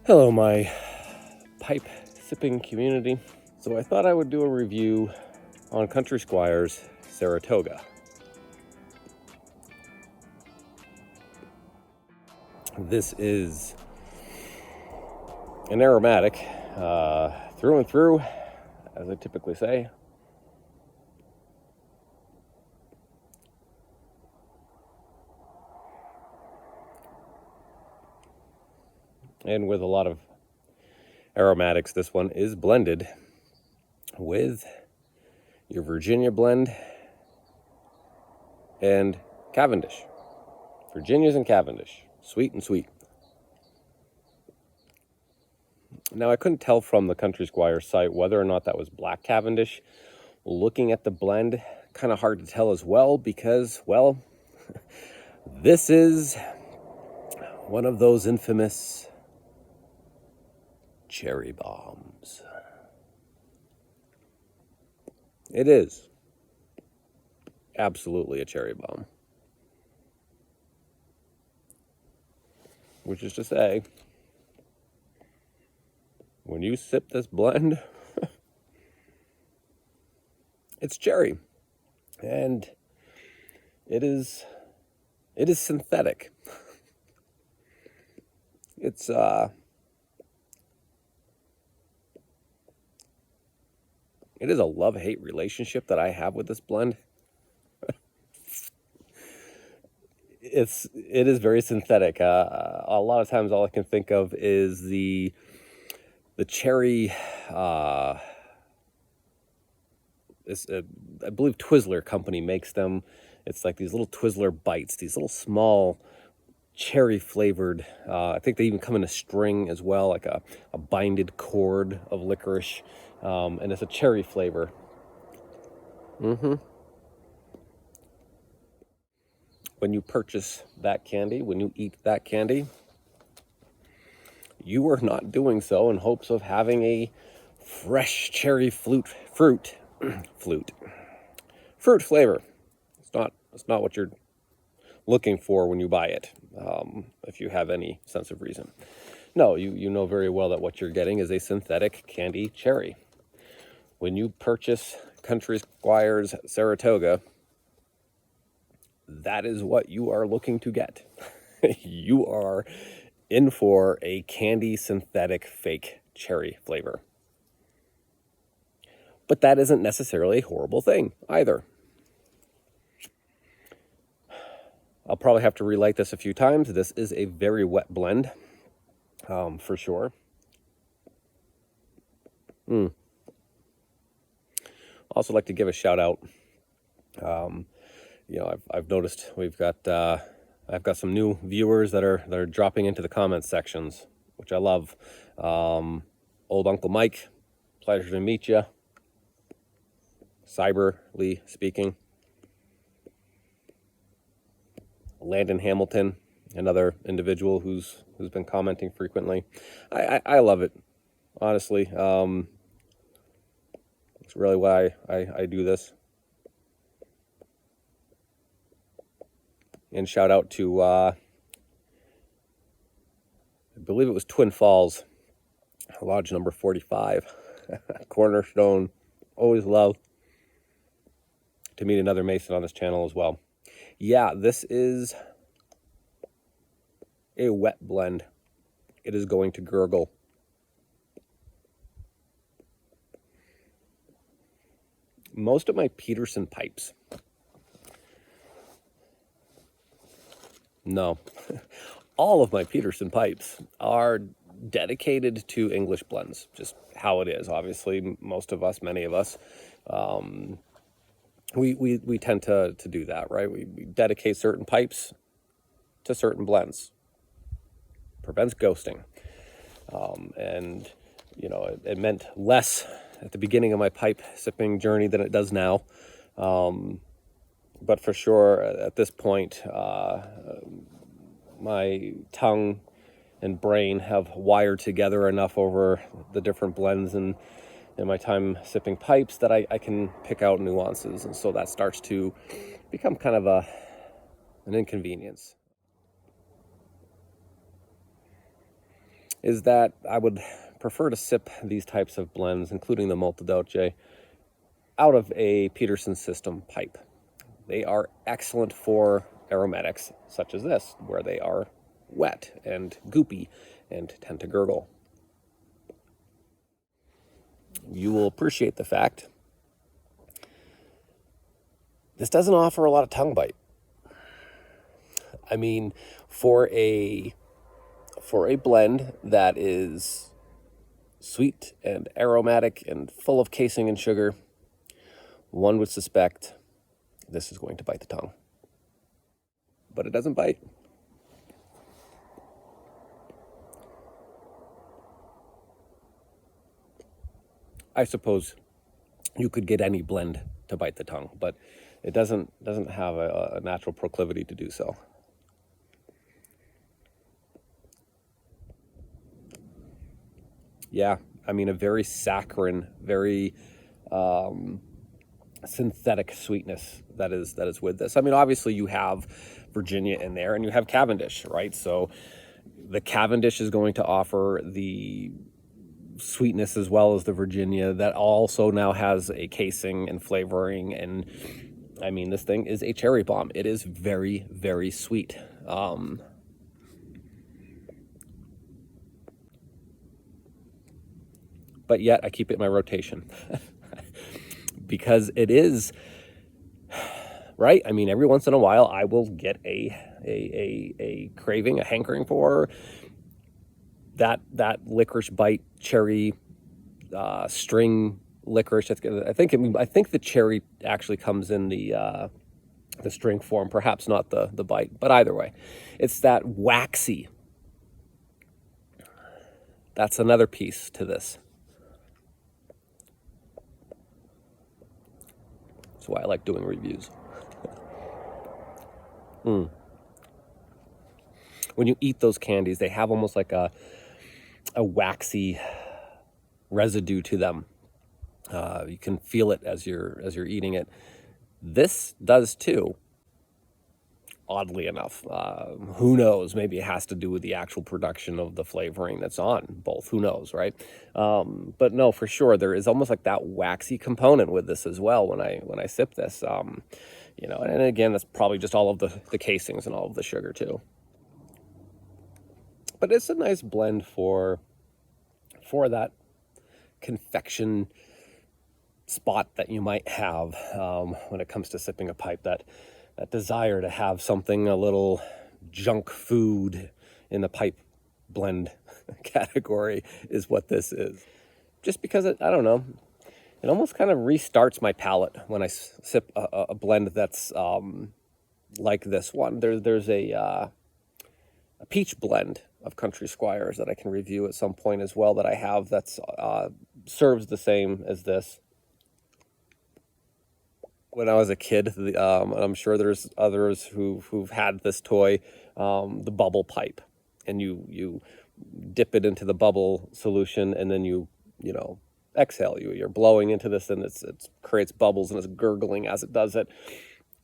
Hello, my pipe sipping community. So I thought I would do a review on Country Squire's Saratoga. This is an aromatic, through and through, as I typically say. And with a lot of aromatics, this one is blended with your Virginia blend and Cavendish. Virginia's and Cavendish, sweet and sweet. Now, I couldn't tell from the Country Squire site whether or not that was black Cavendish. Looking at the blend, kind of hard to tell as well because, well, this is one of those infamous cherry bombs. It is absolutely a cherry bomb. Which is to say, when you sip this blend, it's cherry. And it is synthetic. It's it is a love-hate relationship that I have with this blend. It is very synthetic. A lot of times, all I can think of is the cherry. I believe Twizzler company makes them. It's like these little Twizzler bites, these little small cherry flavored. I think they even come in a string as well, like a binded cord of licorice, and it's a cherry flavor. When you purchase that candy, when you eat that candy, you are not doing so in hopes of having a fresh cherry fruit flavor. It's not what you're looking for when you buy it, if you have any sense of reason. No, you know very well that what you're getting is a synthetic candy cherry. When you purchase Country Squire's Saratoga, that is what you are looking to get. You are in for a candy synthetic fake cherry flavor. But that isn't necessarily a horrible thing either. I'll probably have to relight this a few times. This is a very wet blend, for sure. Also like to give a shout out. I've noticed I've got some new viewers that are dropping into the comments sections, which I love. Old Uncle Mike, pleasure to meet you. Cyberly speaking. Landon Hamilton, another individual who's been commenting frequently. I love it, honestly. It's really why I do this. And shout out to, I believe it was Twin Falls, Lodge number 45, Cornerstone. Always love to meet another Mason on this channel as well. Yeah, this is a wet blend. It is going to gurgle. Most of my Peterson pipes, no, all of my Peterson pipes are dedicated to English blends, just how it is. Obviously, most of us, many of us, we tend to do that, right? We dedicate certain pipes to certain blends. Prevents ghosting. And, it meant less at the beginning of my pipe sipping journey than it does now. But for sure, at this point, my tongue and brain have wired together enough over the different blends and in my time sipping pipes that I can pick out nuances. And so that starts to become kind of an inconvenience. is that I would prefer to sip these types of blends, including the Multidolce, out of a Peterson system pipe. They are excellent for aromatics such as this, where they are wet and goopy and tend to gurgle. You will appreciate the fact this doesn't offer a lot of tongue bite. I mean, for a blend that is sweet and aromatic and full of casing and sugar, one would suspect this is going to bite the tongue. But it doesn't bite. I suppose you could get any blend to bite the tongue, but it doesn't have a natural proclivity to do so. Yeah, I mean, a very saccharine, very synthetic sweetness that is with this. I mean, obviously you have Virginia in there and you have Cavendish, right? So the Cavendish is going to offer the sweetness as well as the Virginia that also now has a casing and flavoring. And I mean, this thing is a cherry bomb. It is very, very sweet. But yet I keep it in my rotation because it is, right? I mean, every once in a while I will get a craving, a hankering for that licorice bite cherry string licorice. I think the cherry actually comes in the string form, perhaps not the bite, but either way, it's that waxy. That's another piece to this. That's why I like doing reviews. When you eat those candies, they have almost like a waxy residue to them. You can feel it as you're eating it. This does too, oddly enough. Who knows? Maybe it has to do with the actual production of the flavoring that's on both. Who knows, right? But no, for sure, there is almost like that waxy component with this as well when I sip this. And again, that's probably just all of the casings and all of the sugar too. But it's a nice blend for that confection spot that you might have when it comes to sipping a pipe, that desire to have something, a little junk food in the pipe blend category is what this is. Just because I don't know, it almost kind of restarts my palate when I sip a blend that's like this one. There's a peach blend of Country Squires that I can review at some point as well that I have that's serves the same as this. When I was a kid, I'm sure there's others who've had this toy, the bubble pipe, and you dip it into the bubble solution and then you exhale. You're blowing into this and it creates bubbles and it's gurgling as it does it.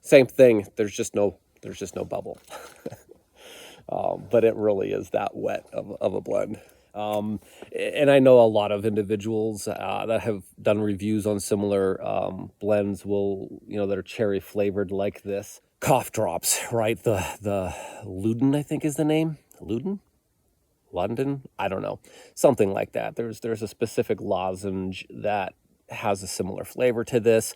Same thing. There's just no bubble. But it really is that wet of a blend. And I know a lot of individuals that have done reviews on similar blends will, that are cherry flavored like this. Cough drops, right? The Luden, I think is the name. Luden? London? I don't know. Something like that. There's a specific lozenge that has a similar flavor to this.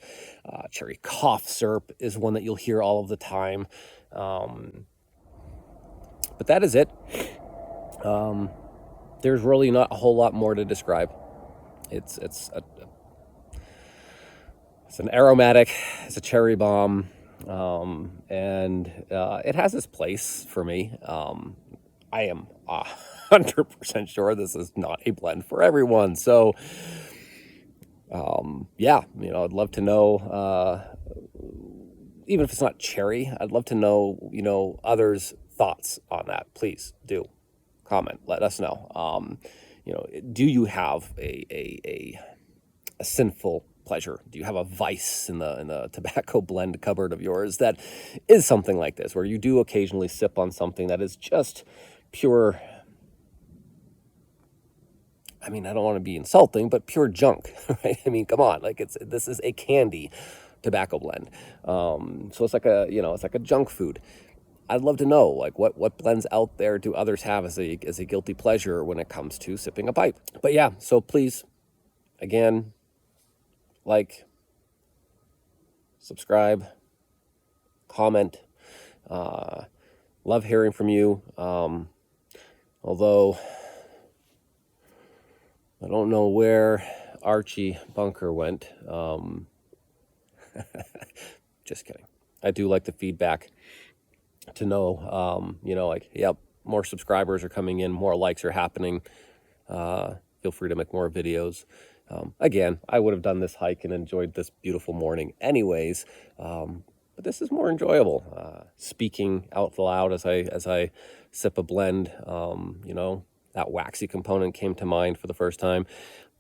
Cherry cough syrup is one that you'll hear all of the time. But that is it. There's really not a whole lot more to describe. It's an aromatic, it's a cherry bomb, and it has its place for me. I am 100% sure this is not a blend for everyone. So, I'd love to know, even if it's not cherry, I'd love to know, others' thoughts on that. Please do comment. Let us know. Do you have a sinful pleasure? Do you have a vice in the tobacco blend cupboard of yours that is something like this, where you do occasionally sip on something that is just pure I mean, I don't want to be insulting, but pure junk, right? I mean, come on, like this is a candy tobacco blend. So it's like it's like a junk food. I'd love to know, like, what blends out there do others have as a guilty pleasure when it comes to sipping a pipe. But yeah, so please, again, like, subscribe, comment. Love hearing from you. Although I don't know where Archie Bunker went. Just kidding. I do like the feedback to know, like, yep, more subscribers are coming in, more likes are happening. Feel free to make more videos. Again, I would have done this hike and enjoyed this beautiful morning anyways, but this is more enjoyable. Speaking out loud as I sip a blend, that waxy component came to mind for the first time.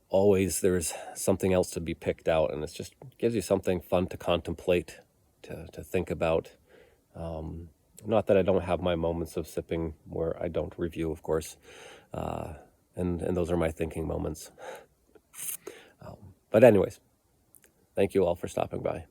Always there's something else to be picked out, and it just gives you something fun to contemplate, to think about. Not that I don't have my moments of sipping where I don't review, of course, and those are my thinking moments. But anyways, thank you all for stopping by.